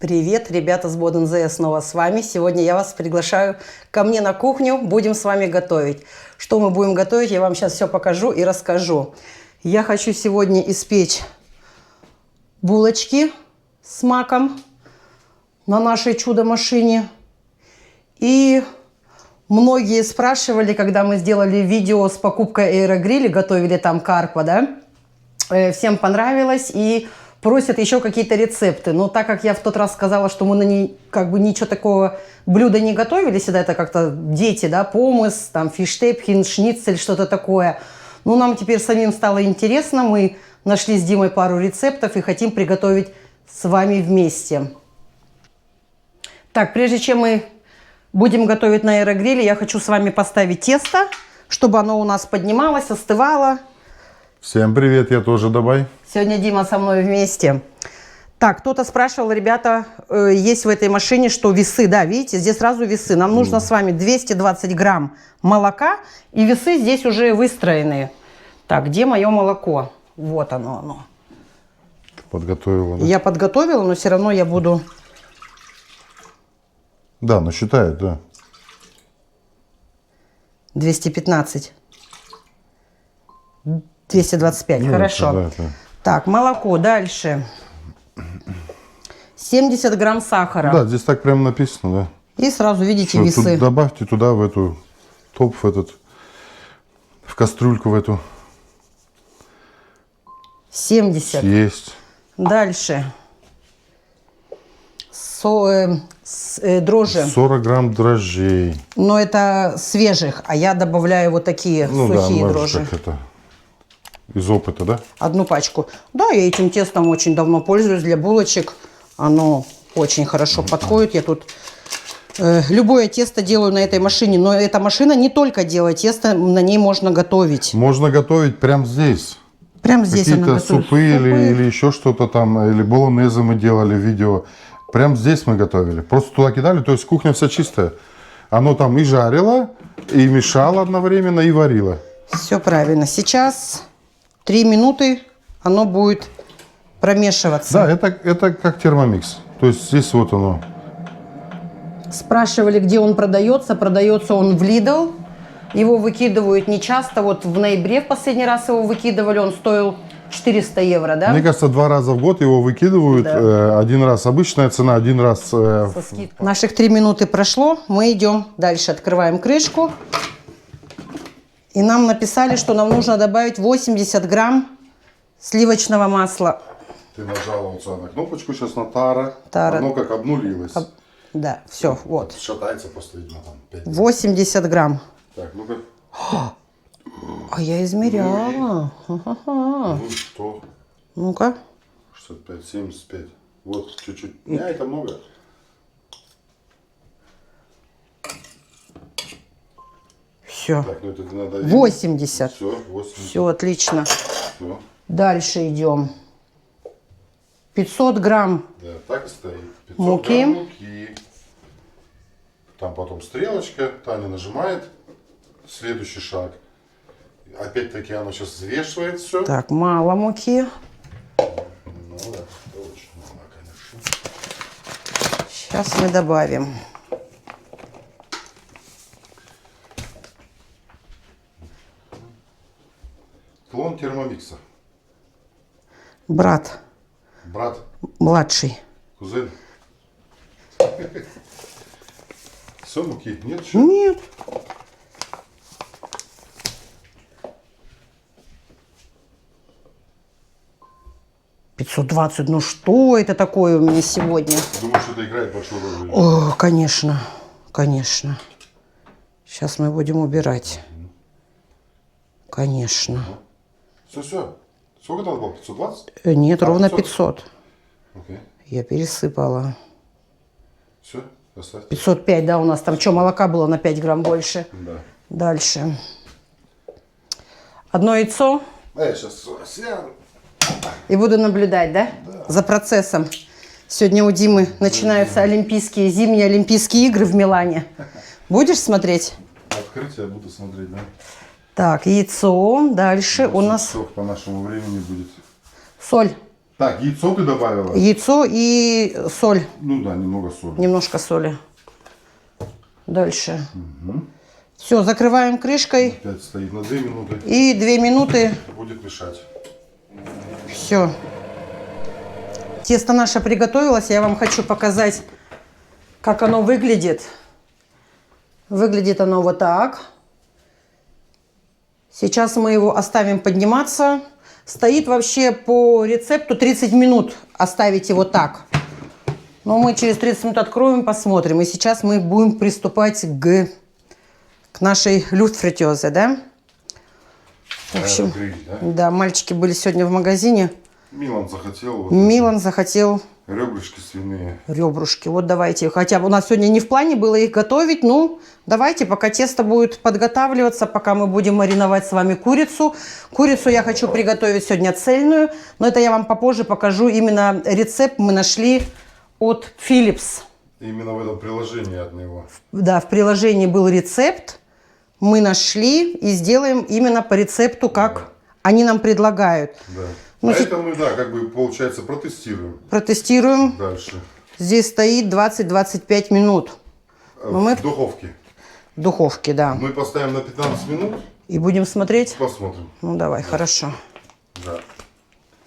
Привет, ребята с Бодензе, снова с вами. Сегодня я вас приглашаю ко мне на кухню, будем с вами готовить. Что мы будем готовить, я вам сейчас все покажу и расскажу. Я хочу сегодня испечь булочки с маком на нашей чудо-машине. И многие спрашивали, когда мы сделали видео с покупкой аэрогриля, готовили там карпа, да? Всем понравилось и просят еще какие-то рецепты. Но так как я в тот раз сказала, что мы на ней как бы ничего такого блюда не готовили, всегда это как-то дети, да, помыс, там фиштепхен, шницель, что-то такое. Ну, нам теперь самим стало интересно. Мы нашли с Димой пару рецептов и хотим приготовить с вами вместе. Так, прежде чем мы будем готовить на аэрогриле, я хочу с вами поставить тесто, чтобы оно у нас поднималось, остывало. Всем привет, я тоже добавь. Сегодня Дима со мной вместе. Так, кто-то спрашивал, ребята, есть в этой машине, что весы, да, видите, здесь сразу весы. Нам нужно с вами 220 грамм молока, и весы здесь уже выстроены. Так, где мое молоко? Вот оно. Подготовила. Да? Я подготовила, но все равно я буду... Да, но считает, да. 215. 225, Ну, хорошо. да. Так, молоко, дальше. 70 грамм сахара. Да, здесь так прямо написано, да. И сразу видите Что, весы. тут добавьте туда, в эту топ, в кастрюльку в эту. 70. Есть. Дальше. Дрожжи. 40 грамм дрожжей. Но это свежих, а я добавляю вот такие сухие дрожжи. Как это, из опыта, да? Одну пачку. Да, я этим тестом очень давно пользуюсь для булочек. Оно очень хорошо подходит. Я тут любое тесто делаю на этой машине. Но эта машина не только делает тесто, на ней можно готовить. Можно готовить прямо здесь. Прямо здесь она Какие-то готовит. супы или еще что-то там, или болонезы мы делали видео. Прямо здесь мы готовили. Просто туда кидали, то есть кухня вся чистая. Оно там и жарило, и мешало одновременно, и варило. Все правильно. Сейчас 3 минуты оно будет промешиваться. Да, это как термомикс. То есть здесь вот оно. Спрашивали, где он продается. Продается он в Lidl. Его выкидывают нечасто. Вот в ноябре в последний раз его выкидывали. Он стоил 400 евро, да? Мне кажется, 2 раза в год его выкидывают. Да. Один раз обычная цена, один раз... Со скидкой. Наших 3 минуты прошло. Мы идем дальше. Открываем крышку. И нам написали, что нам нужно добавить 80 грамм сливочного масла. Ты нажала вот сюда на кнопочку сейчас на Тара. Тара. Оно как обнулилось. Да, все, вот. Шатается просто, видимо, там 5 минут. 80 грамм. Так, ну-ка. А я измеряла. Ну что? Ну-ка. 65, 75. Вот, чуть-чуть. Это много. Все. Так, ну это надо... 80. Все, 80. Все, отлично. Все. Дальше идем. 500 грамм. Да, так и стоит. 500 муки. грамм муки. Там потом стрелочка. Таня нажимает. Следующий шаг. Опять-таки оно сейчас взвешивает все. Так, мало муки. Ну да, это очень мало, конечно. Сейчас мы добавим. Клон термомикса. Брат. Брат. Младший. Кузен. Все, муки? Нет еще? Нет. $520. Ну что это такое у меня сегодня? Думаю, что это играет большую роль. О, конечно. Конечно. Сейчас мы будем убирать. Конечно. Все. Сколько надо было? 520? Нет, А, ровно 500. 500. Окей. Я пересыпала. Все, оставь. 505, да, у нас там что, молока было на 5 грамм больше. Да. Дальше. Одно яйцо. Я сейчас сяду. И буду наблюдать, да? За процессом. Сегодня у Димы начинаются зимние Олимпийские игры в Милане. Будешь смотреть? Открытие буду смотреть, да? Так, яйцо. Дальше у нас Часов по нашему времени будет. соль. Так, яйцо ты добавила? Яйцо и соль. Ну да, немного соли. Немножко соли. Дальше. Все, закрываем крышкой. Опять стоит на 2 минуты. И 2 минуты. Будет мешать. Все. Тесто наше приготовилось. Я вам хочу показать, как оно выглядит. Выглядит оно вот так. Сейчас мы его оставим подниматься. Стоит вообще по рецепту 30 минут оставить его так. Но мы через 30 минут откроем, посмотрим. И сейчас мы будем приступать к нашей люфтфритёзе, да? В общем, да, мальчики были сегодня в магазине. Милан захотел. Вот Милан захотел ребрышки свиные. ребрышки. Вот давайте. Хотя бы у нас сегодня не в плане было их готовить. Ну, давайте, пока тесто будет подготавливаться, пока мы будем мариновать с вами курицу. Курицу я хочу приготовить сегодня цельную. Но это я вам попозже покажу. Именно рецепт мы нашли от Philips. Именно в этом приложении от него. Да, в приложении был рецепт. Мы нашли и сделаем именно по рецепту, как они нам предлагают. Да. Ну, это мы, да, как бы, получается, протестируем. Протестируем. Дальше. Здесь стоит 20-25 минут. В духовке. В духовке, да. Мы поставим на 15 минут. И будем смотреть? Посмотрим. Ну, давай, хорошо. Да.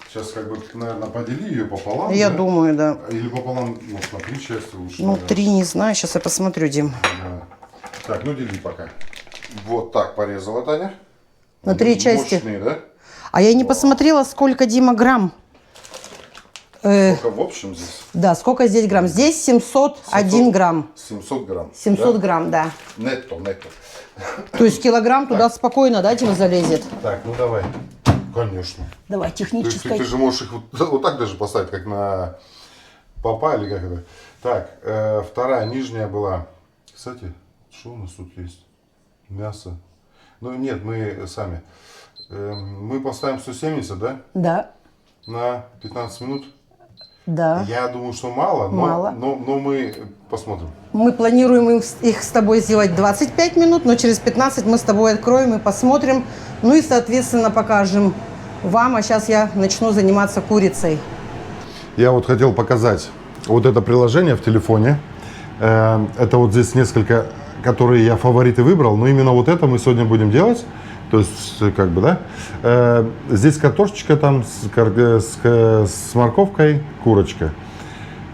Сейчас, как бы, наверное, подели ее пополам. Я да? думаю, да. Или пополам, может, на 3 части лучше. Ну, наверное. 3, не знаю. Сейчас я посмотрю, Дим. Да. Так, ну дели пока. Вот так порезала Таня. На 3 части. Мощные, да? А я не посмотрела, сколько, Дима, грамм. Сколько в общем здесь? Да, сколько здесь грамм? Здесь 701 грамм. 700 грамм. 700 да? грамм, да. Нетто. То есть килограмм туда спокойно, да, Дима, залезет? Так, ну давай. Конечно. Давай, технической. Ты же можешь их вот так даже поставить, как на попа или как это. Так, вторая, нижняя была. Кстати, что у нас тут есть? Мясо. Ну нет, мы сами. Мы поставим 170, да? Да. На 15 минут. Да. Я думаю, что мало, но мы посмотрим. Мы планируем их с тобой сделать 25 минут, но через 15 мы с тобой откроем и посмотрим. Ну и, соответственно, покажем вам. А сейчас я начну заниматься курицей. Я вот хотел показать вот это приложение в телефоне. Это вот здесь несколько, которые я фавориты выбрал, но именно вот это мы сегодня будем делать. То есть, как бы, да. Здесь картошечка там с морковкой, курочка.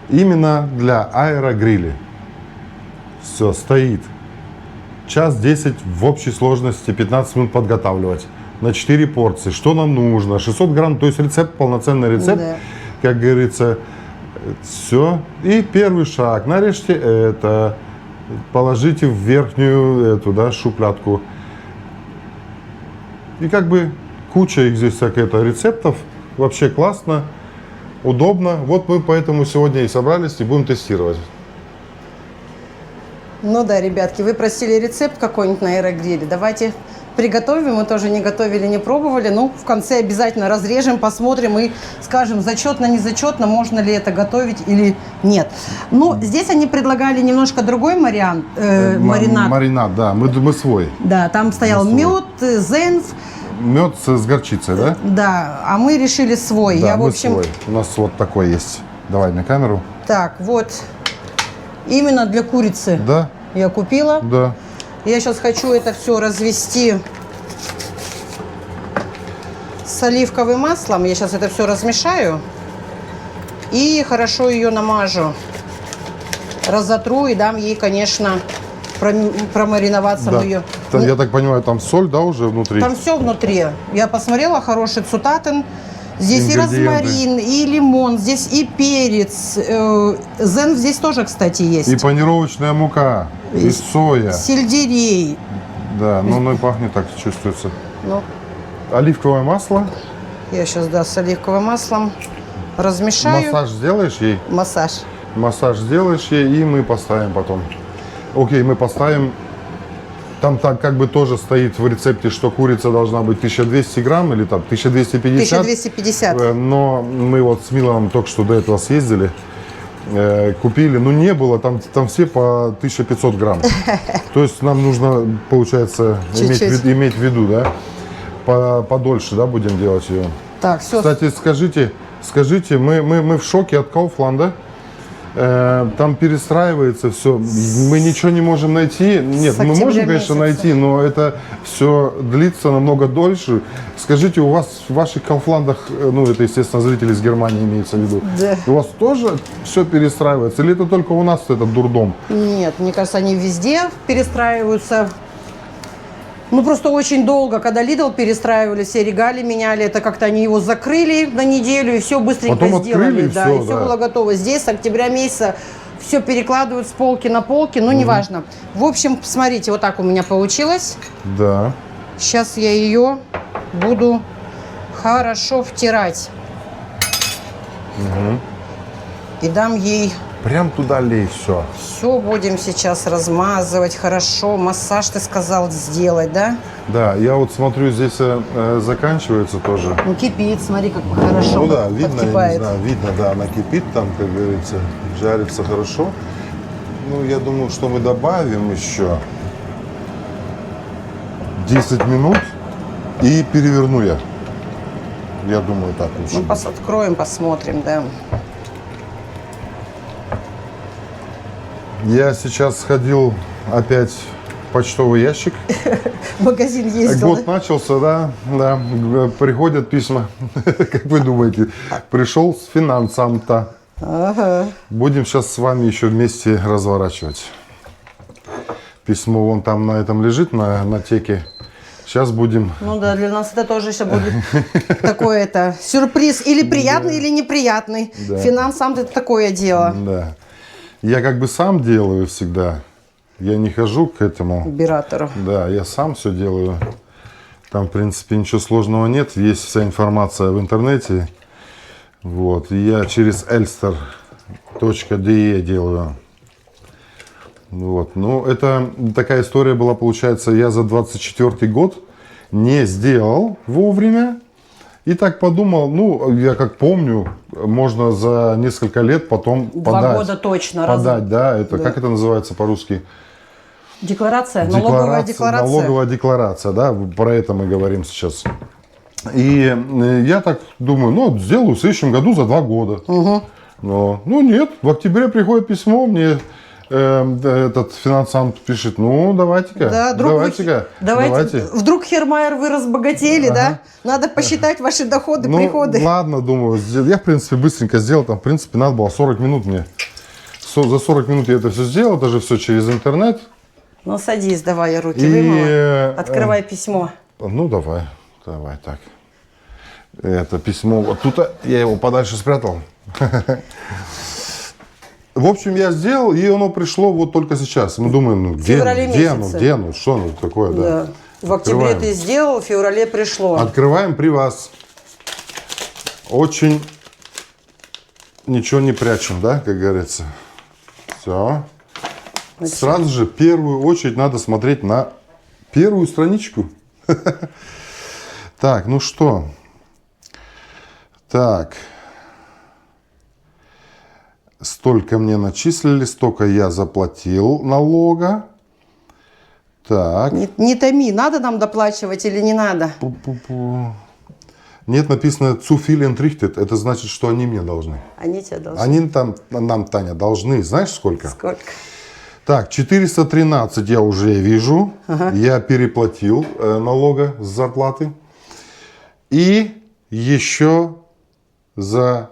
Именно для аэрогриля. Все, стоит. Час 10 в общей сложности, 15 минут подготавливать. На 4 порции. Что нам нужно? 600 грамм, то есть рецепт, полноценный рецепт. Да. Как говорится, все. И первый шаг. Нарежьте это. Положите в верхнюю эту, да, шухлядку. И как бы куча их здесь всяких рецептов. Вообще классно, удобно. Вот мы поэтому сегодня и собрались и будем тестировать. Ну да, ребятки, вы просили рецепт какой-нибудь на аэрогриле. Давайте приготовим. Мы тоже не готовили, не пробовали. Ну, в конце обязательно разрежем, посмотрим и скажем, зачетно, не зачетно, можно ли это готовить или нет. Ну, здесь они предлагали немножко другой маринад. Маринад, да, мы свой. Да, там стоял мед, зенф. Мед с горчицей, да? Да, а мы решили свой. Да, в общем... свой. У нас вот такой есть. Давай на камеру. Так, вот. Именно для курицы. Да. Я купила. Да. Я сейчас хочу это все развести с оливковым маслом. Я сейчас это все размешаю и хорошо ее намажу. Разотру и дам ей, конечно, промариноваться. Да. Ее. Там, я так понимаю, там соль, да, уже внутри? Там все внутри. Я посмотрела, хороший цутатен. Здесь и розмарин, и лимон, здесь и перец. Зенф здесь тоже, кстати, есть. И панировочная мука, и соя. Сельдерей. Да, ну и пахнет так, чувствуется. Ну. Оливковое масло. Я сейчас, да, с оливковым маслом размешаю. Массаж сделаешь ей? Массаж. Массаж сделаешь ей, и мы поставим потом. Окей, мы поставим. Там так как бы тоже стоит в рецепте, что курица должна быть 1200 грамм или там 1250. 1250. Но мы вот с Миланом только что до этого съездили, купили, ну не было, там все по 1500 грамм. То есть нам нужно, получается, иметь в виду, да, подольше, да, будем делать ее. Так, все. Кстати, скажите, Скажите, мы в шоке от Kaufland. Там перестраивается все. Мы ничего не можем найти. Нет, мы можем, конечно, найти, но это все длится намного дольше. Скажите, у вас в ваших Kaufland'ах, ну это, естественно, зрители из Германии имеется в виду, Да. у вас тоже все перестраивается? Или это только у нас этот дурдом? Нет, мне кажется, они везде перестраиваются. Ну, просто очень долго, когда Lidl перестраивали, все регалии меняли, это как-то они его закрыли на неделю и все быстренько Потом сделали. открыли, да, всё, и все да. было готово. Здесь с октября месяца все перекладывают с полки на полки, но неважно. В общем, смотрите, вот так у меня получилось. Да. Сейчас я ее буду хорошо втирать. И дам ей... Прям туда лей все. Все будем сейчас размазывать хорошо. Массаж, ты сказал, сделать, да? Да, я вот смотрю, здесь заканчивается тоже. Ну, кипит, смотри, как хорошо Ну да, видно, я не подкипает. знаю, видно, да, она кипит там, как говорится, жарится хорошо. Ну, я думаю, что мы добавим еще 10 минут и переверну я. Я думаю, так лучше. Ну, откроем, посмотрим, да. Я сейчас сходил опять в почтовый ящик. В магазин ездил. Год начался, да, да, приходят письма. Как вы думаете, пришел с финансам-то. Ага. Будем сейчас с вами еще вместе разворачивать. Письмо вон там на этом лежит, на теке. Сейчас будем... Ну да, для нас это тоже еще будет такой это сюрприз. Или приятный, или неприятный. Да. Финансам это такое дело. Да. Я как бы сам делаю всегда. Я не хожу к этому. Оператору. Да, я сам все делаю. Там, в принципе, ничего сложного нет. Есть вся информация в интернете. Вот. И я через elster.de делаю. Вот. Ну, это такая история была, получается, я за 24 год не сделал вовремя. И так подумал, ну, я как помню, можно за несколько лет потом 2 подать. года точно. Подать, да, это, Да. как это называется по-русски? Декларация, налоговая декларация. Налоговая декларация, да, про это мы говорим сейчас. И я так думаю, ну, сделаю в следующем году за 2 года. Но, ну, нет, в октябре приходит письмо, мне этот финансант пишет, ну, давайте-ка, Да, давайте-ка, давайте. Вдруг Хермайер вы разбогатели, да? Надо посчитать ваши доходы, Ну, приходы. ладно, думаю, я, в принципе, быстренько сделал, там, в принципе, надо было 40 минут мне. За 40 минут я это все сделал, даже все через интернет. Ну, садись, давай, я руки И, вымыла. Открывай письмо. Ну, давай так. Это письмо, вот тут я его подальше спрятал. В общем, я сделал, и оно пришло вот только сейчас. Мы думаем, ну, где феврале месяце. оно, что оно такое, да. Да. В октябре Открываем. ты сделал, в феврале пришло. Открываем при вас. Очень ничего не прячем, да, как говорится. Все. Сразу же, в первую очередь, надо смотреть на первую страничку. Так, ну что. Так. Столько мне начислили, столько я заплатил налога. Так. Не томи, надо нам доплачивать или не надо? Пу-пу-пу. Нет, написано zu viel entrichtet. Это значит, что они мне должны. Они тебе должны. Они там, нам, Таня, должны. Знаешь, сколько? Сколько? Так, 413 я уже вижу. Я переплатил налога с зарплаты. И еще за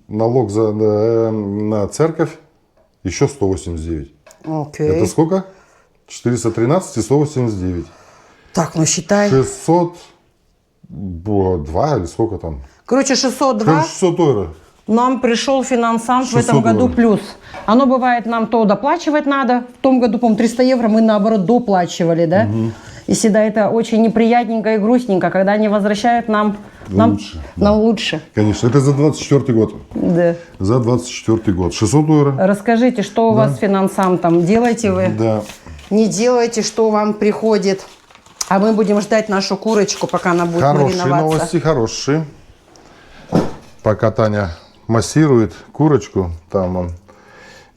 налог на церковь еще 189. Окей. Это сколько? 413 и 189. Так, ну считай. 602 или сколько там? Короче, 602. 600 евро. Нам пришел финансант в 600 этом году долларов. плюс. Оно бывает, нам то доплачивать надо. В том году, по-моему, 300 евро мы, наоборот, доплачивали, да? И всегда это очень неприятненько и грустненько, когда они возвращают нам Лучше, нам лучше. Конечно, это за 24 год. Да. За 24 год. 600 евро. Расскажите, что у вас с финансантом? Делаете вы? Да. Не делайте, что вам приходит. А мы будем ждать нашу курочку, пока она будет Хорошие мариноваться. новости, хорошие. Пока Таня массирует курочку, там он,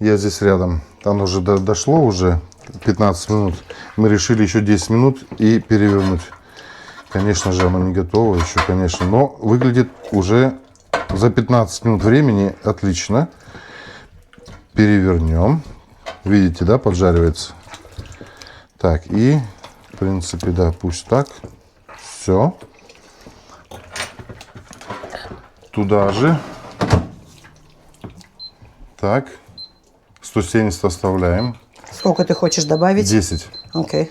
я здесь рядом, там уже дошло уже 15 минут. Мы решили еще 10 минут и перевернуть. Конечно же, оно не готово еще, конечно, но выглядит уже За 15 минут времени отлично. Перевернем. Видите, да, поджаривается. Так, и, в принципе, да, пусть так. Все. Туда же. Так. 170 оставляем. Сколько ты хочешь добавить? 10. Окей.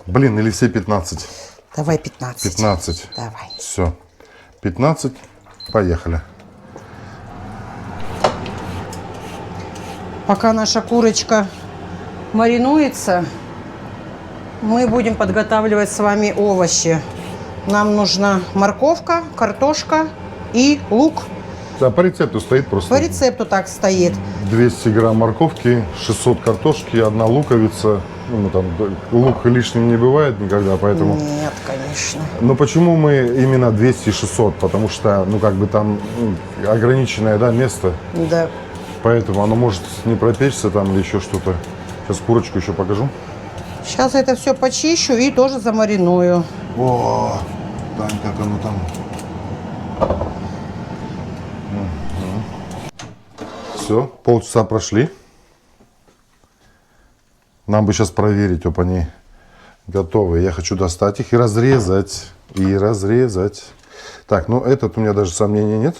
Блин, или все 15? Давай 15. 15. Давай. Все. 15. Поехали. Пока наша курочка маринуется, мы будем подготавливать с вами овощи. Нам нужна морковка, картошка и лук. Да, по рецепту стоит просто. По рецепту так стоит. 200 грамм морковки, 600 картошки, 1 луковица. Ну, там лук лишним не бывает никогда, поэтому... Нет, конечно. Но почему мы именно 200 и 600? Потому что, ну, как бы там ограниченное, да, место. Да. Поэтому оно может не пропечься там или еще что-то. Сейчас курочку еще покажу. Сейчас это все почищу и тоже замариную. О, там как оно там. Все, полчаса прошли. Нам бы сейчас проверить, ob они готовы. Я хочу достать их и разрезать. Так, ну этот у меня даже сомнений нет.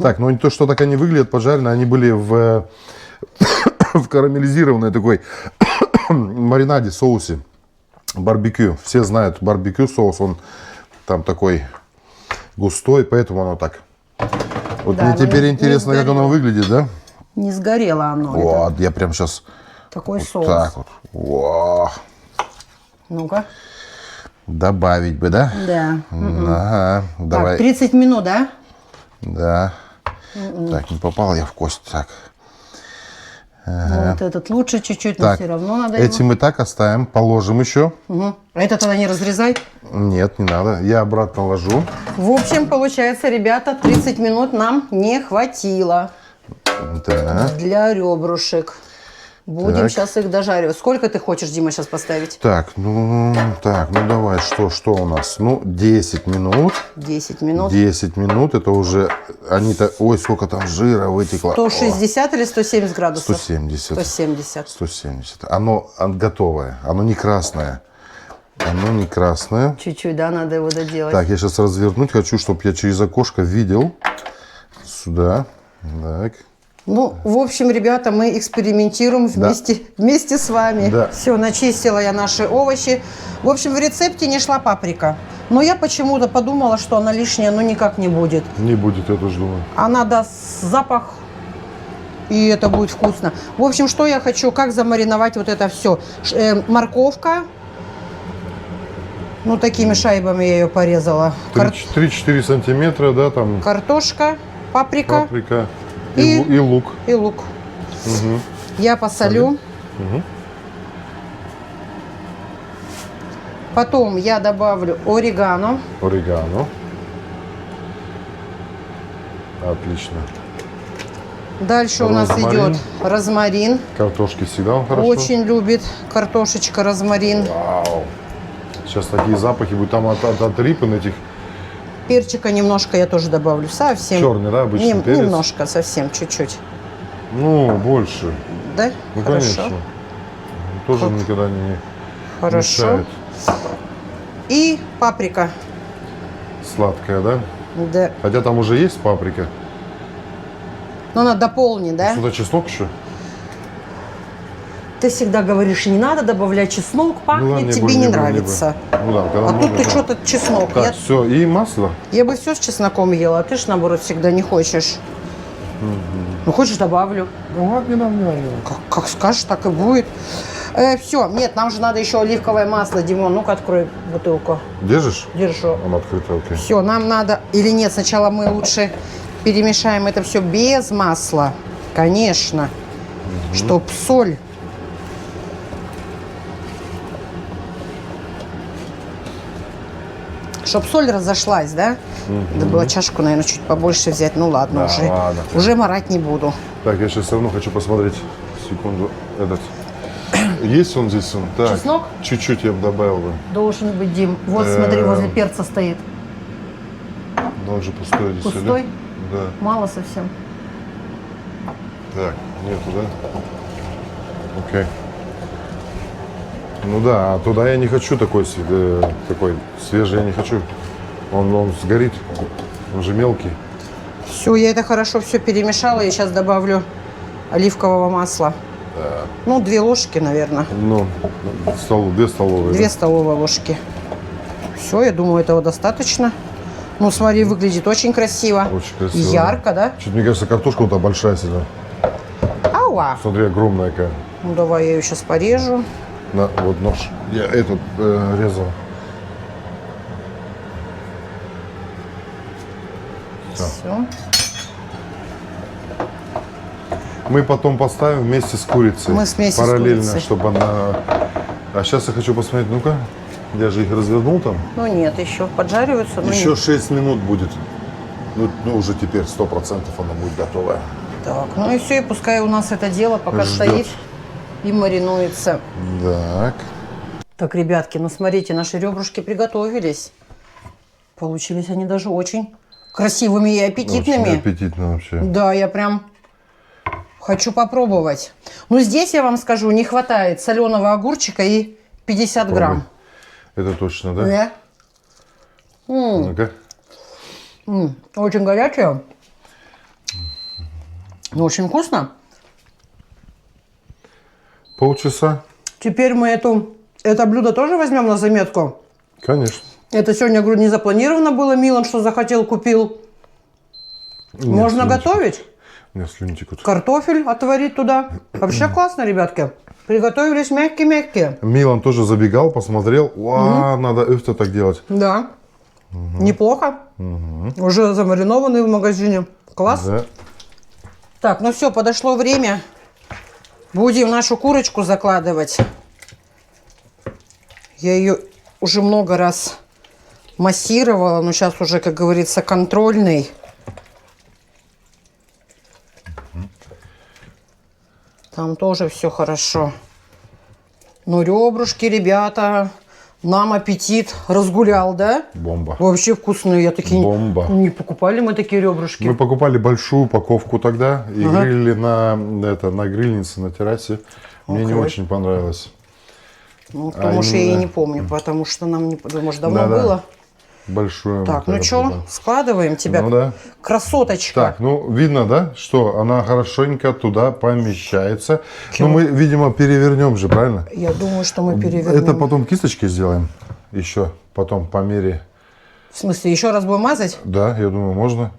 Так, ну то, что так они выглядят поджаренные, они были в карамелизированной такой маринаде, соусе. Барбекю. Все знают барбекю соус, он там такой густой, поэтому оно так. Вот Да, мне теперь не интересно, как оно выглядит, да? Не сгорело оно. Вот, я прям сейчас Такой вот соус. так вот. Во. Ну-ка. Добавить бы, да? Да. Ага, давай. Так, 30 минут, да? Да. Так, не попал я в кость. Так. Вот этот лучше чуть-чуть, но Так, все равно надо эти мы так оставим, положим еще. его. А это тогда не разрезай. Нет, не надо. Я обратно ложу. В общем, получается, ребята, 30 минут нам не хватило Да. для ребрышек. Будем Так. сейчас их дожаривать. Сколько ты хочешь, Дима, сейчас поставить? Так, ну давай, что у нас? Ну, 10 минут. 10 минут. 10 минут, это уже, они-то, ой, сколько там жира вытекло. 160 или 170 градусов? 170. 170. 170. Оно готовое, оно не красное. Оно не красное. Чуть-чуть, да, надо его доделать. Так, я сейчас развернуть хочу, чтобы я через окошко видел. Сюда. Так. Ну, в общем, ребята, мы экспериментируем вместе с вами. Да. Все, начистила я наши овощи. В общем, в рецепте не шла паприка. Но я почему-то подумала, что она лишняя, ну, никак не будет. Не будет, я тоже думаю. Она даст запах, и это будет вкусно. В общем, что я хочу, как замариновать вот это все. Морковка. Ну, такими шайбами я ее порезала. 3-4 сантиметра, да, там Картошка, паприка. паприка И- и лук. И лук. Угу. Я посолю. Угу. Потом я добавлю орегано. Орегано. Отлично. Дальше у нас Розмарин. идет розмарин. Картошки всегда хорошо. Очень любит картошечка розмарин. Вау. Сейчас такие запахи будут там от рипан этих. Перчика немножко я тоже добавлю. Совсем. Черный, да, обычный перец? Немножко, совсем чуть-чуть. Ну, больше. Да? Ну, Хорошо. конечно. Тоже Как? никогда не Хорошо. мешает. И паприка. Сладкая, да? Да. Хотя там уже есть паприка. Ну, она дополнит, да? Сюда чеснок еще? Ты всегда говоришь, не надо добавлять чеснок, пахнет, ладно, не тебе буду, не не буду, нравится. Ну да, когда А много, тут ты да. что-то чеснок. Так, все, и масло. Я бы все с чесноком ела, а ты ж, наоборот, всегда не хочешь. Ну, хочешь, добавлю. Ну ладно, не надо, не надо. Как скажешь, так и будет. Все, нет, нам же надо еще оливковое масло. Димон, ну-ка открой бутылку. Держишь? Держу. Он открытый, окей. Все, нам надо... Или нет, сначала мы лучше перемешаем это все без масла. Конечно. Чтоб соль... Чтоб соль разошлась, да? Надо было чашку, наверное, чуть побольше взять. Ну ладно, Да, уже. ладно. Уже марать не буду. Так, я сейчас все равно хочу посмотреть. Секунду. Этот. Есть он здесь? Он? Так, Чеснок? чуть-чуть я бы добавил бы. Должен быть, Дим. Вот смотри, возле перца стоит. Но он же пустой здесь. Пустой? Да. Мало совсем. Так, нету, да? Окей. Ну да, а туда я не хочу такой свежий, я не хочу. Он сгорит, он же мелкий. Все, я это хорошо все перемешала. Я сейчас добавлю оливкового масла. Да. Ну, 2 ложки, наверное. Ну, 2 столовые. 2 столовые ложки. Все, я думаю, этого достаточно. Ну, смотри, выглядит очень красиво. Очень красиво. И ярко, да? Чуть, мне кажется, картошка вот большая сильно. Ауа. Смотри, огромная какая. Ну, давай я ее сейчас порежу. На, вот нож. Я этот резал. Все. Мы потом поставим вместе с курицей. Мы вместе с параллельно, курицей. чтобы она... А сейчас я хочу посмотреть, ну-ка. Я же их развернул там. Ну, нет, еще поджариваются. Но Еще нет. 6 минут будет. Ну, уже теперь 100% она будет готовая. Так, ну и все, и пускай у нас это дело пока Ждет. стоит и маринуется. Так. Так, ребятки, ну смотрите, наши ребрышки приготовились. Получились они даже очень красивыми и аппетитными. Очень аппетитно вообще. Да, я прям хочу попробовать. Ну, здесь, я вам скажу, не хватает соленого огурчика и 50 грамм. Это точно, да? Да. Ну-ка. Очень горячая. Ну, очень вкусно. Полчаса? Теперь мы это блюдо тоже возьмем на заметку. Конечно. Это сегодня, говорю, не запланировано было. Милан, что захотел, купил. Можно слюнтик. готовить. У меня слюни текут. Картофель отварить туда. Вообще классно, ребятки. Приготовились мягкие-мягкие. Милан тоже забегал, посмотрел. Надо это так делать. Да. Неплохо. Уже замаринованные в магазине. Класс. Да. Так, ну все, подошло время. Будем нашу курочку закладывать. Я ее уже много раз массировала, но сейчас уже, как говорится, контрольный. Там тоже все хорошо. Ну, ребрышки, ребята, нам аппетит разгулял, да? Бомба. Вообще вкусные. Я такие Бомба. не покупали мы такие ребрышки. Мы покупали большую упаковку тогда и грилили на грильнице, на террасе. Мне не очень понравилось. Ну, потому что я и не помню, потому что нам не... Может, давно Да-да. было? Большую. Так, ну что, складываем тебя. Ну да. Красоточка. Так, ну видно, да, что она хорошенько туда помещается. Ну мы, видимо, перевернем же, правильно? Я думаю, что мы перевернем. Это потом кисточки сделаем еще, потом по мере. В смысле, еще раз будем мазать? Да, я думаю, можно.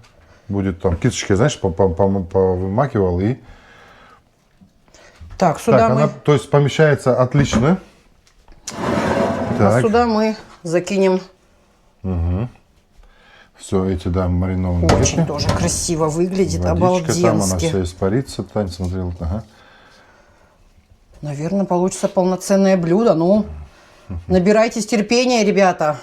Будет там кисточкой, знаешь, повымакивал и... Так, сюда Так, мы... она, то есть помещается отлично. А Так, сюда мы закинем. все, эти, да, маринованные. Очень тоже красиво выглядит, Водичка, там она обалденски. вся испарится. Тань смотрел. Ага. Наверное, получится полноценное блюдо. Ну, набирайтесь терпения, ребята.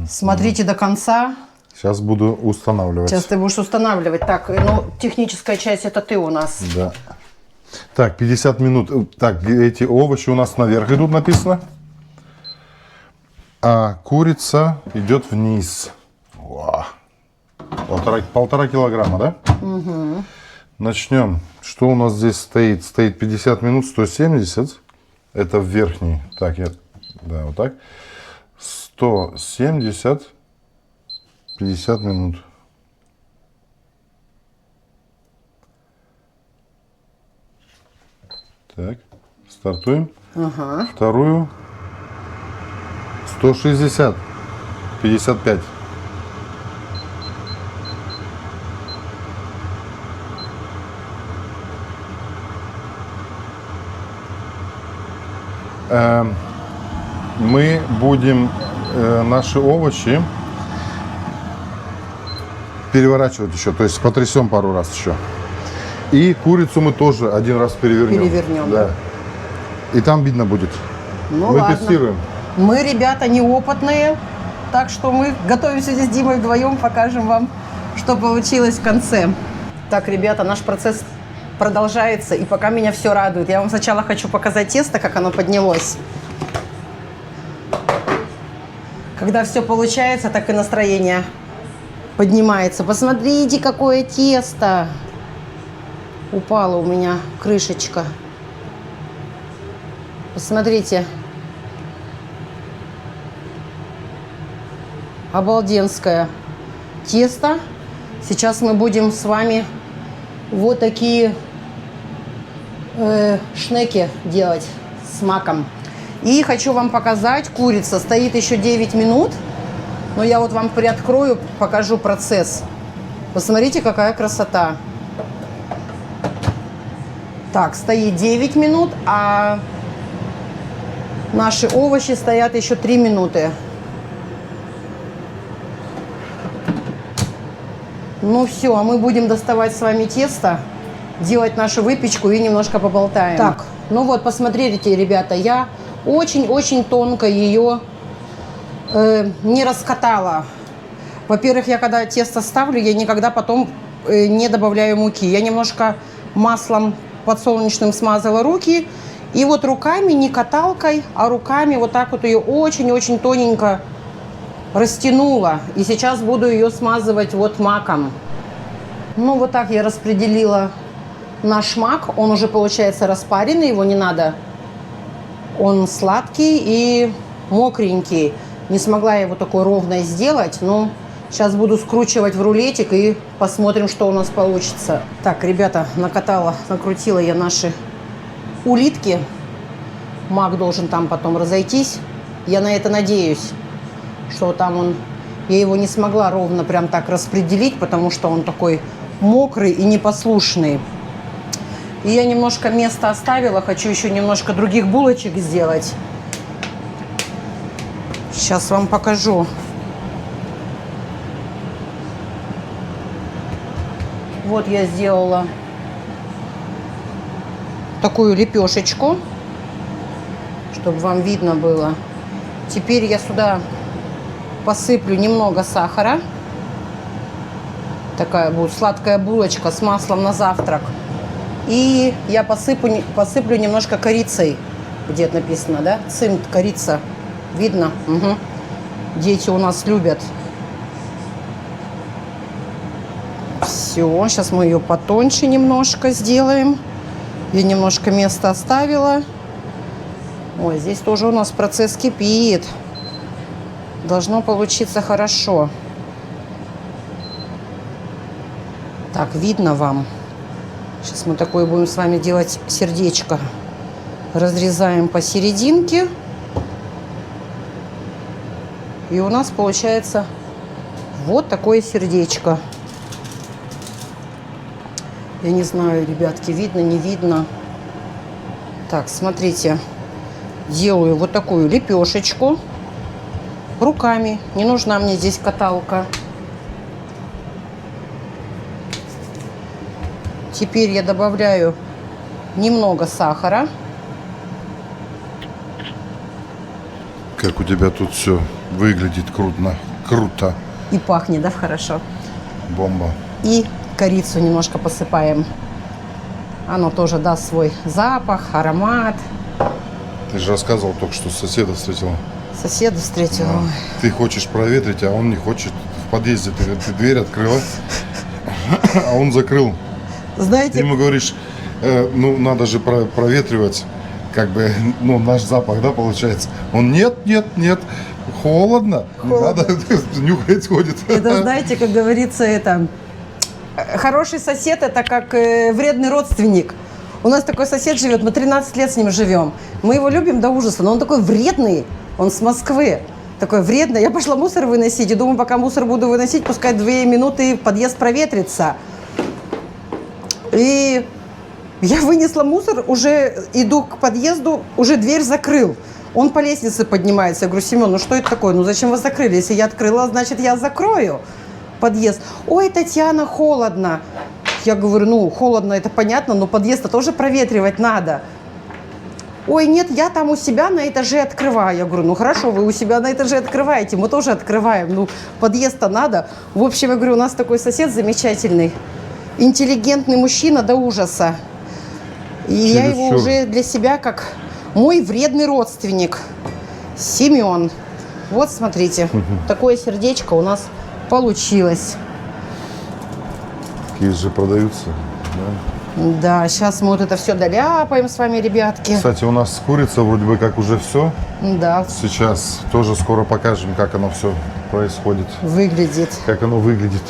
Смотрите до конца. Сейчас буду устанавливать. Сейчас ты будешь устанавливать. Так, ну, техническая часть это ты у нас. Да. Так, 50 минут. Так, эти овощи у нас наверх идут, написано. А курица идет вниз. Уа. Полтора килограмма, да? Угу. Начнем. Что у нас здесь стоит? Стоит 50 минут, 170. Это в верхний. Так, да, вот так. 170, 50 минут. Так, стартуем. Ага. Вторую. 160, 55. Мы будем наши овощи переворачивать еще, то есть потрясем пару раз еще. И курицу мы тоже один раз перевернем. Перевернем. Да. И там видно будет. Ну, мы ладно. тестируем. Мы, ребята, неопытные, так что мы готовимся здесь с Димой вдвоем, покажем вам, что получилось в конце. Так, ребята, наш процесс продолжается, и пока меня все радует. Я вам сначала хочу показать тесто, как оно поднялось. Когда все получается, так и настроение поднимается. Посмотрите, какое тесто. Упала у меня крышечка. Посмотрите. Обалденское тесто. Сейчас мы будем с вами вот такие шнеки делать с маком. И хочу вам показать, курица стоит еще 9 минут. Но я вот вам приоткрою, покажу процесс. Посмотрите, какая красота. Так, стоит 9 минут, а наши овощи стоят еще 3 минуты. Ну все, а мы будем доставать с вами тесто, делать нашу выпечку и немножко поболтаем. Так, ну вот, посмотрите, ребята, я очень-очень тонко ее не раскатала. Во-первых, я когда тесто ставлю, я никогда потом не добавляю муки. Я немножко маслом подсолнечным смазала руки. И вот руками, не каталкой, а руками вот так вот ее очень-очень тоненько растянула. И сейчас буду ее смазывать вот маком. Ну, вот так я распределила наш мак. Он уже получается распаренный, его не надо. Он сладкий и мокренький. Не смогла я его такой ровной сделать, но сейчас буду скручивать в рулетик и посмотрим, что у нас получится. Так, ребята, накрутила я наши улитки. Мак должен там потом разойтись. Я на это надеюсь, что там он... Я его не смогла ровно прям так распределить, потому что он такой мокрый и непослушный. И я немножко места оставила. Хочу еще немножко других булочек сделать. Сейчас вам покажу. Вот я сделала такую лепешечку, чтобы вам видно было. Теперь я сюда посыплю немного сахара. Такая будет сладкая булочка с маслом на завтрак. И я посыплю немножко корицей. Где это написано, да? Цимт, корица. Видно? Угу. Дети у нас любят. Все, сейчас мы ее потоньше немножко сделаем. Я немножко места оставила. Ой, здесь тоже у нас процесс кипит. Должно получиться хорошо. Так, видно вам? Сейчас мы такое будем с вами делать сердечко. Разрезаем посерединке. И у нас получается вот такое сердечко. Я не знаю, ребятки, видно, не видно. Так, смотрите. Делаю вот такую лепешечку. Руками. Не нужна мне здесь каталка. Теперь я добавляю немного сахара. Как у тебя тут все выглядит круто. И пахнет, да, хорошо. Бомба. И корицу немножко посыпаем. Оно тоже даст свой запах, аромат. Ты же рассказывал только что, соседа встретила. Соседа встретила. Да. Ты хочешь проветрить, а он не хочет. В подъезде ты дверь открыла, а он закрыл. Знаете... Ты ему говоришь, ну надо же проветривать, как бы, ну наш запах, да, получается. Он нет, холодно. Не надо, нюхать ходит. Это, знаете, как говорится, это... Хороший сосед – это как вредный родственник. У нас такой сосед живет, мы 13 лет с ним живем. Мы его любим до ужаса, но он такой вредный, он с Москвы. Такой вредный. Я пошла мусор выносить, и думаю, пока мусор буду выносить, пускай 2 минуты подъезд проветрится. И я вынесла мусор, уже иду к подъезду, уже дверь закрыл. Он по лестнице поднимается. Я говорю, Семен, ну что это такое? Ну зачем вы закрыли? Если я открыла, значит я закрою подъезд. Ой, Татьяна, холодно. Я говорю, ну холодно, это понятно, но подъезд-то тоже проветривать надо. Ой, нет, я там у себя на этаже открываю. Я говорю, ну хорошо, вы у себя на этаже открываете, мы тоже открываем. Ну подъезд-то надо. В общем, я говорю, у нас такой сосед замечательный. Интеллигентный мужчина до ужаса. И я его уже для себя как мой вредный родственник. Семен. Вот смотрите, такое сердечко у нас получилось. такие же продаются. Да. Да, сейчас мы вот это все доляпаем с вами, ребятки. Кстати, у нас курица вроде бы как уже все. Да, Сейчас тоже скоро покажем, как оно все происходит, выглядит. как оно выглядит.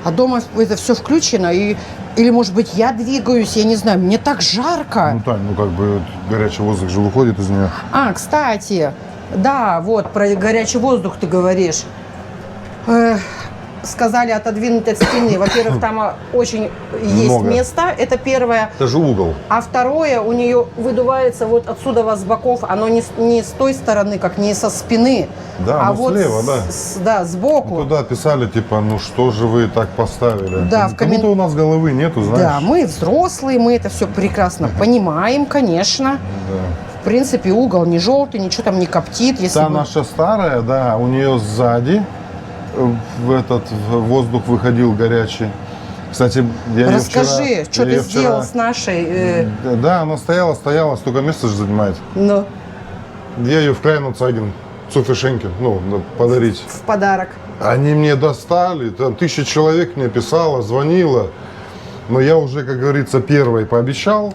А дома это все включено, или, может быть, я двигаюсь, я не знаю, мне так жарко. Ну, Тань, ну как бы горячий воздух же выходит из нее. А, кстати, да, вот про горячий воздух ты говоришь. Сказали отодвинуть от стены. Во-первых, там очень есть Много. место, это первое. Это же угол. А второе, у нее выдувается вот отсюда с боков, оно не с той стороны, как не со спины, Да, а ну вот слева, да. да, сбоку. Ну, туда писали, типа, ну что же вы так поставили? Да, Как будто у нас головы нету, знаешь. Да, мы взрослые, мы это все прекрасно понимаем, конечно. Да. В принципе, угол не желтый, ничего там не коптит. Если Та бы- наша старая, да, у нее сзади в воздух выходил горячий. Кстати, я ее Расскажи, что ты сделал с нашей... Да, она стояла, столько места же занимает. Ну, Я ее в Кляйну Цагин, Цуфишенке, подарить. в подарок. Они мне достали, там 1000 человек мне писало, звонило. Но я уже, как говорится, первой пообещал,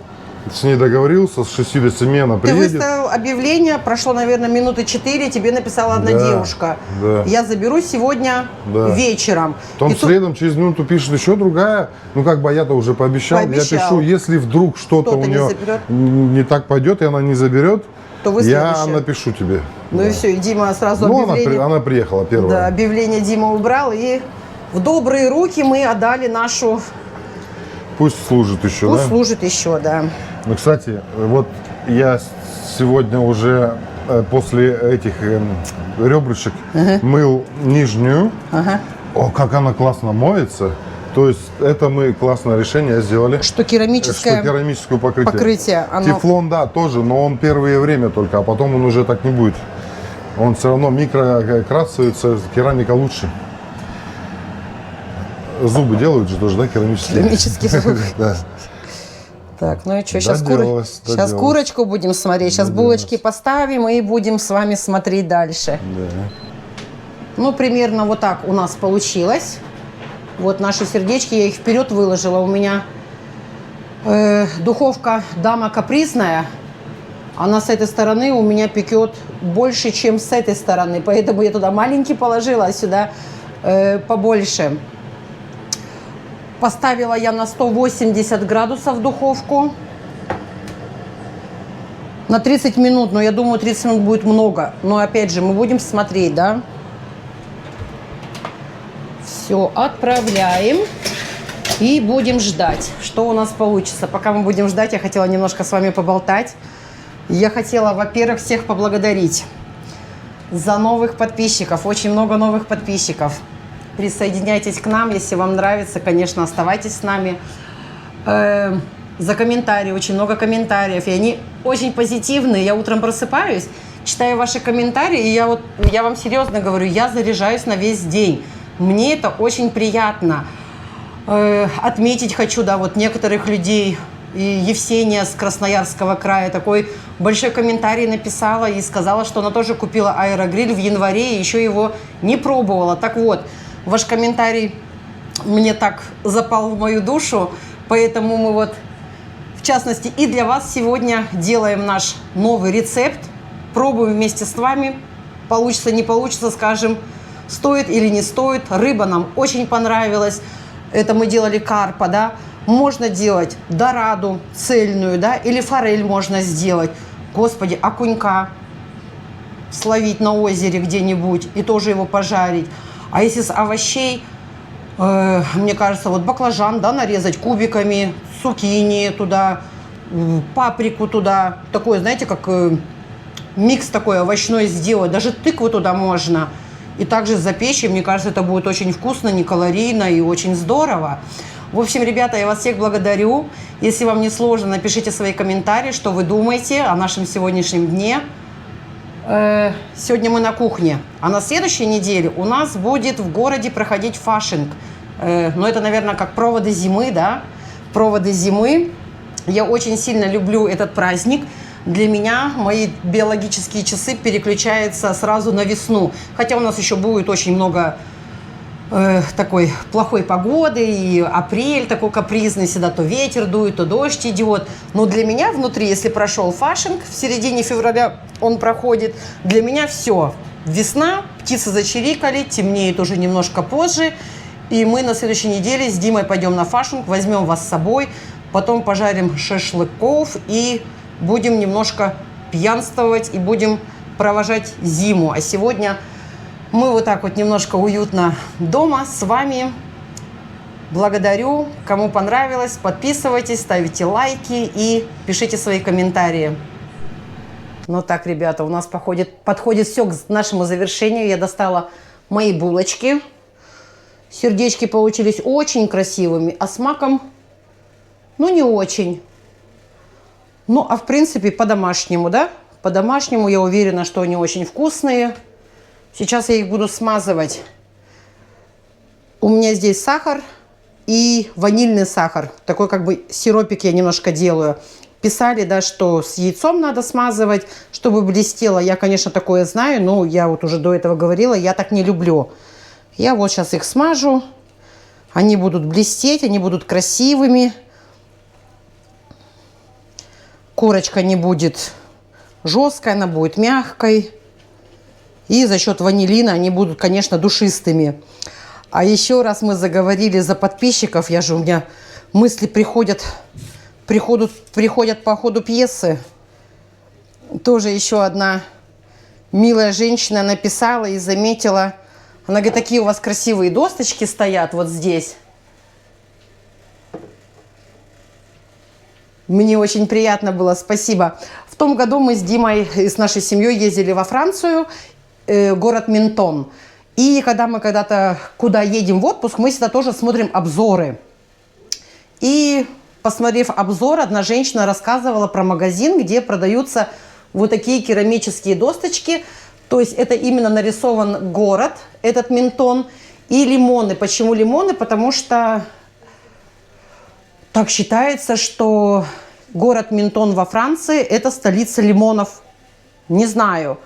с ней договорился, с 6 до 7 она Ты приедет. выставил объявление, прошло, наверное, минуты 4, тебе написала одна Да, девушка. да. Я заберу сегодня Да. вечером. Потом И тут следом через минуту пишет еще другая. Ну, как бы я-то уже пообещал. Пообещал. Я пишу, если вдруг что-то Кто-то у не нее заберет. не так пойдет, и она не заберет, То вы я следующая. напишу тебе. Ну и все, и Дима сразу Ну, объявление. она приехала первая. Да, объявление Дима убрал, и в добрые руки мы отдали нашу... Пусть служит еще, Пусть да? служит еще, да. Ну, кстати, вот я сегодня уже после этих ребрышек мыл нижнюю. Ага. О, как она классно моется. То есть это мы классное решение сделали. Что керамическое Что керамическое покрытие. покрытие, оно... Тефлон, да, тоже, но он первое время только, а потом он уже так не будет. Он все равно микрокрасывается, керамика лучше. Зубы делают же тоже, да, керамические? Керамические зубы. Да. Так, ну и что, сейчас, Доделалось, сейчас доделалось. курочку будем смотреть, сейчас булочки поставим и будем с вами смотреть дальше. Да. Ну, примерно вот так у нас получилось. Вот наши сердечки, я их вперед выложила. У меня духовка «Дама капризная». Она с этой стороны у меня пекет больше, чем с этой стороны. Поэтому я туда маленький положила, а сюда побольше. Поставила я на 180 градусов духовку. На 30 минут, но я думаю, 30 минут будет много. Но опять же, мы будем смотреть, да? Все, отправляем. И будем ждать, что у нас получится. Пока мы будем ждать, я хотела немножко с вами поболтать. Я хотела, во-первых, всех поблагодарить за новых подписчиков. Очень много новых подписчиков. Присоединяйтесь к нам, если вам нравится, конечно, оставайтесь с нами. За комментарии, очень много комментариев, и они очень позитивные. Я утром просыпаюсь, читаю ваши комментарии, и я вам серьезно говорю, я заряжаюсь на весь день. Мне это очень приятно. Отметить хочу, да, вот некоторых людей. И Евсения с Красноярского края такой большой комментарий написала и сказала, что она тоже купила аэрогриль в январе и еще его не пробовала. Так вот, ваш комментарий мне так запал в мою душу, поэтому мы вот, в частности, и для вас сегодня делаем наш новый рецепт, пробуем вместе с вами, получится, не получится, скажем, стоит или не стоит. Рыба нам очень понравилась, это мы делали карпа, да, можно делать дораду цельную, да, или форель можно сделать, господи, окунька словить на озере где-нибудь и тоже его пожарить. А если с овощей, мне кажется, вот баклажан, да, нарезать кубиками, цукини туда, паприку туда, такой, знаете, как микс такой овощной сделать, даже тыкву туда можно. И также запечь, и мне кажется, это будет очень вкусно, не калорийно и очень здорово. В общем, ребята, я вас всех благодарю. Если вам не сложно, напишите свои комментарии, что вы думаете о нашем сегодняшнем дне. Сегодня мы на кухне, а на следующей неделе у нас будет в городе проходить фашинг. Но это, наверное, как проводы зимы, да? Проводы зимы. Я очень сильно люблю этот праздник. Для меня мои биологические часы переключаются сразу на весну. Хотя у нас еще будет очень много такой плохой погоды, и апрель такой капризный, всегда то ветер дует, то дождь идет. Но для меня внутри, если прошел фашинг, в середине февраля он проходит, для меня все. Весна, птицы зачирикали, темнеет уже немножко позже, и мы на следующей неделе с Димой пойдем на фашинг, возьмем вас с собой, потом пожарим шашлыков и будем немножко пьянствовать и будем провожать зиму. А сегодня мы вот так вот немножко уютно дома с вами. Благодарю. Кому понравилось, подписывайтесь, ставите лайки и пишите свои комментарии. Ну так, ребята, у нас подходит все к нашему завершению. Я достала мои булочки. Сердечки получились очень красивыми, а с маком, ну, не очень. Ну, а в принципе, по-домашнему, да? По-домашнему, я уверена, что они очень вкусные. Сейчас я их буду смазывать. У меня здесь сахар и ванильный сахар. Такой как бы сиропик я немножко делаю. Писали, да, что с яйцом надо смазывать, чтобы блестело. Я, конечно, такое знаю, но я вот уже до этого говорила, я так не люблю. Я вот сейчас их смажу. Они будут блестеть, они будут красивыми. Корочка не будет жесткой, она будет мягкой. И за счет ванилина они будут, конечно, душистыми. А еще раз мы заговорили за подписчиков. У меня мысли приходят по ходу пьесы. Тоже еще одна милая женщина написала и заметила. Она говорит, такие у вас красивые досточки стоят вот здесь. Мне очень приятно было, спасибо. В том году мы с Димой и с нашей семьей ездили во Францию, город Ментон. И когда мы когда-то куда едем в отпуск, мы всегда тоже смотрим обзоры. И, посмотрев обзор, одна женщина рассказывала про магазин, где продаются вот такие керамические досточки. То есть это именно нарисован город, этот Ментон, и лимоны. Почему лимоны? Потому что так считается, что город Ментон во Франции – это столица лимонов. Не знаю.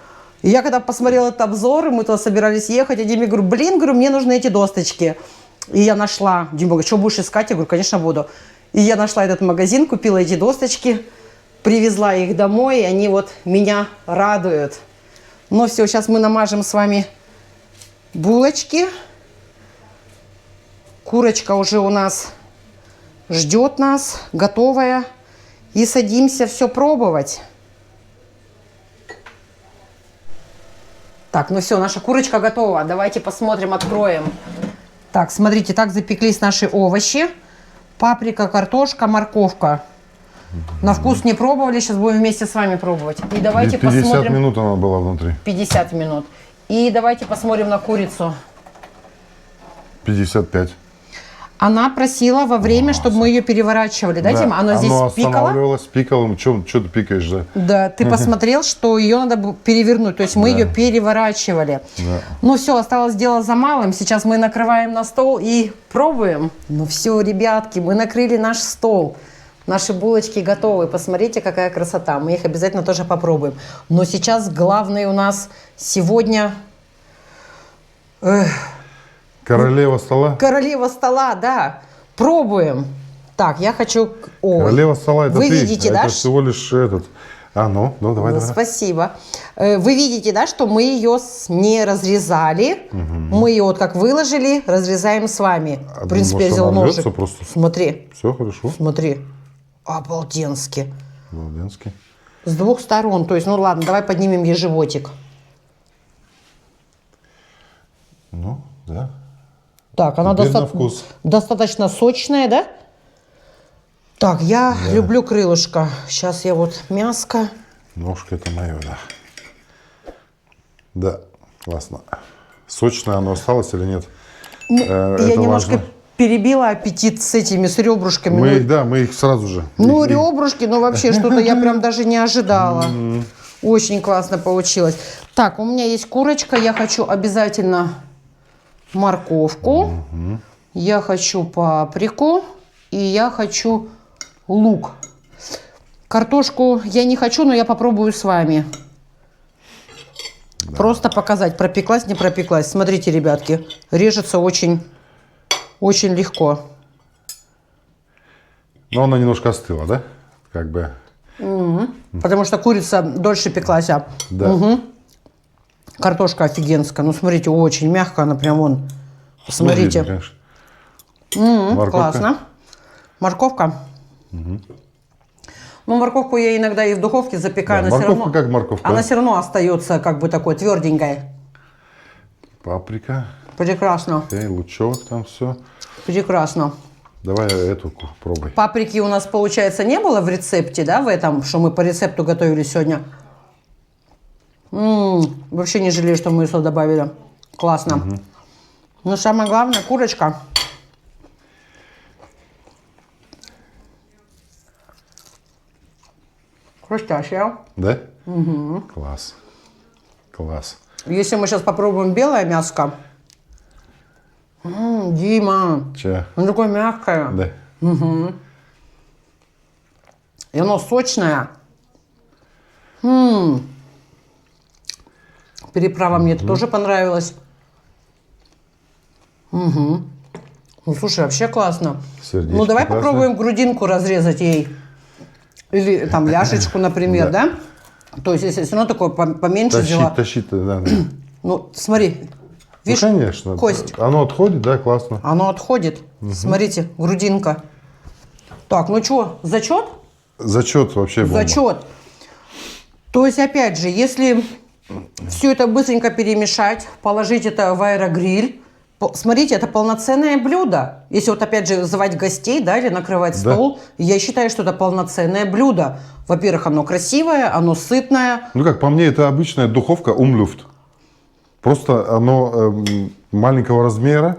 И я когда посмотрела этот обзор, мы туда собирались ехать, а Диме говорю, мне нужны эти досточки. И я нашла. Дима говорит, что будешь искать? Я говорю, конечно, буду. И я нашла этот магазин, купила эти досточки, привезла их домой, и они вот меня радуют. Ну все, сейчас мы намажем с вами булочки. Курочка уже у нас ждет нас, готовая. И садимся все пробовать. Так, ну все, наша курочка готова. Давайте посмотрим, откроем. Так, смотрите, так запеклись наши овощи. Паприка, картошка, морковка. На вкус не пробовали, сейчас будем вместе с вами пробовать. И давайте 50 посмотрим. минут она была внутри. 50 минут. И давайте посмотрим на курицу. 55. Она просила во время, чтобы мы ее переворачивали. Да, Дима? Оно здесь пикало. Останавливалось, пикало. Что ты пикаешь, да? Да, ты посмотрел, что ее надо перевернуть. То есть мы ее переворачивали. Да. Ну все, осталось дело за малым. Сейчас мы накрываем на стол и пробуем. Ну все, ребятки, мы накрыли наш стол. Наши булочки готовы. Посмотрите, какая красота. Мы их обязательно тоже попробуем. Но сейчас главное у нас сегодня... Королева стола? Королева стола, да. Пробуем. Так, я хочу... Ой. Королева стола, это Вы ты. видите, это да? всего лишь этот... Ну давай, давай. Спасибо. Вы видите, да, что мы ее не разрезали. Угу. Мы ее вот как выложили, разрезаем с вами. В принципе, я взяла ножик. Просто. Смотри. Все хорошо. Смотри. Обалденски. Обалденски. С двух сторон. То есть, ну ладно, давай поднимем ей животик. Ну, да. Так, она достаточно сочная, да? Так, я люблю крылышко. Сейчас я вот мяско. Ножка это мое, да. Да, классно. Сочное оно осталось или нет? Я немножко перебила аппетит с ребрышками. Мы их сразу же. Ну, ребрышки, ну вообще что-то я прям даже не ожидала. Очень классно получилось. Так, у меня есть курочка. Я хочу обязательно морковку. Я хочу паприку. И я хочу лук. Картошку я не хочу, но я попробую с вами. Просто показать, пропеклась, не пропеклась. Смотрите, ребятки, режется очень, очень легко. Но она немножко остыла, да? Как бы. Потому что курица дольше пеклась. Да. Угу. Картошка офигенская. Ну, смотрите, очень мягкая, она прям вон. Посмотрите. Ну, видно, морковка. Классно. Морковка. Ну, морковку я иногда и в духовке запекаю. Да, Она морковка все равно, как морковка. она все равно остается как бы такой тверденькой. Паприка. Прекрасно. Окей, лучок там все. Прекрасно. Давай эту пробуй. Паприки у нас, получается, не было в рецепте, да, в этом, что мы по рецепту готовили сегодня. Вообще не жалею, что мы ее сюда добавили. Классно. Но самое главное, курочка. Хрустящая. Да? Класс. Класс. Если мы сейчас попробуем белое мяско. Дима, Че? оно такое мягкое. Да. И оно сочное. Переправа мне это тоже понравилась. Ну, слушай, вообще классно. Сердечко Ну, давай классно. попробуем грудинку разрезать ей. Или там ляшечку, например, да? То есть, если все равно такое поменьше взяла. Тащить, да. Ну, смотри. Видишь, Ну, конечно. кость. Оно отходит, да, классно. Оно отходит. Смотрите, грудинка. Так, ну что, зачет? Зачет вообще бомба. Зачет. То есть, опять же, если все это быстренько перемешать, положить это в аэрогриль, смотрите, это полноценное блюдо. Если вот опять же звать гостей, да, или накрывать стол, я считаю, что это полноценное блюдо. Во-первых, оно красивое, оно сытное. Ну как, по мне, это обычная духовка Umluft. Просто оно маленького размера.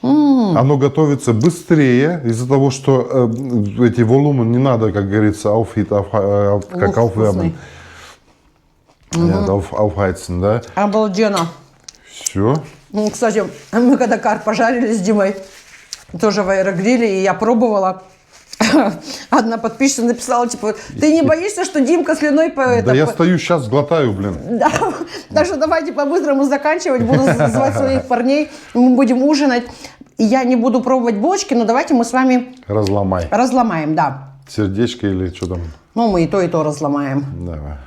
Оно готовится быстрее из-за того, что эти волумы не надо, как говорится, как aufwärmen. Aufheizen, да. Обалденно. Все. Кстати, мы когда карп пожарили с Димой, тоже в аэрогриле, и я пробовала. Одна подписчица написала, типа, ты не боишься, что Димка слюной по Да я стою, сейчас глотаю, блин. Да, так что давайте по-быстрому заканчивать. Буду звать своих парней, мы будем ужинать. И я не буду пробовать булочки, но давайте мы с вами Разломай. разломаем, да. Сердечко или что там. Ну, мы и то разломаем. Давай.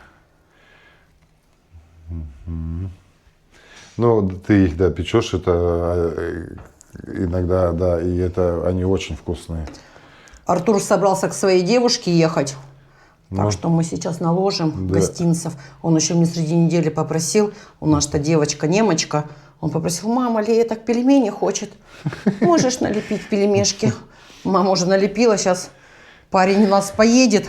Ну, ты их, да, печешь, это иногда, да, и это они очень вкусные. Артур собрался к своей девушке ехать. Так что мы сейчас наложим гостинцев. Он еще мне среди недели попросил, у нас-то девочка немочка, он попросил, мама, Лея так пельмени хочет. Можешь налепить пельмешки? Мама уже налепила, сейчас парень у нас поедет.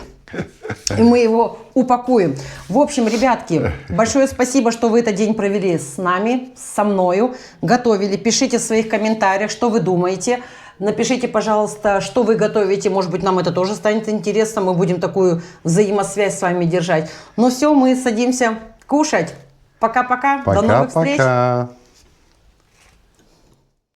И мы его упакуем. В общем, ребятки, большое спасибо, что вы этот день провели с нами, со мною, готовили. Пишите в своих комментариях, что вы думаете. Напишите, пожалуйста, что вы готовите. Может быть, нам это тоже станет интересно. Мы будем такую взаимосвязь с вами держать. Ну все, мы садимся кушать. Пока-пока. До новых встреч. Пока-пока.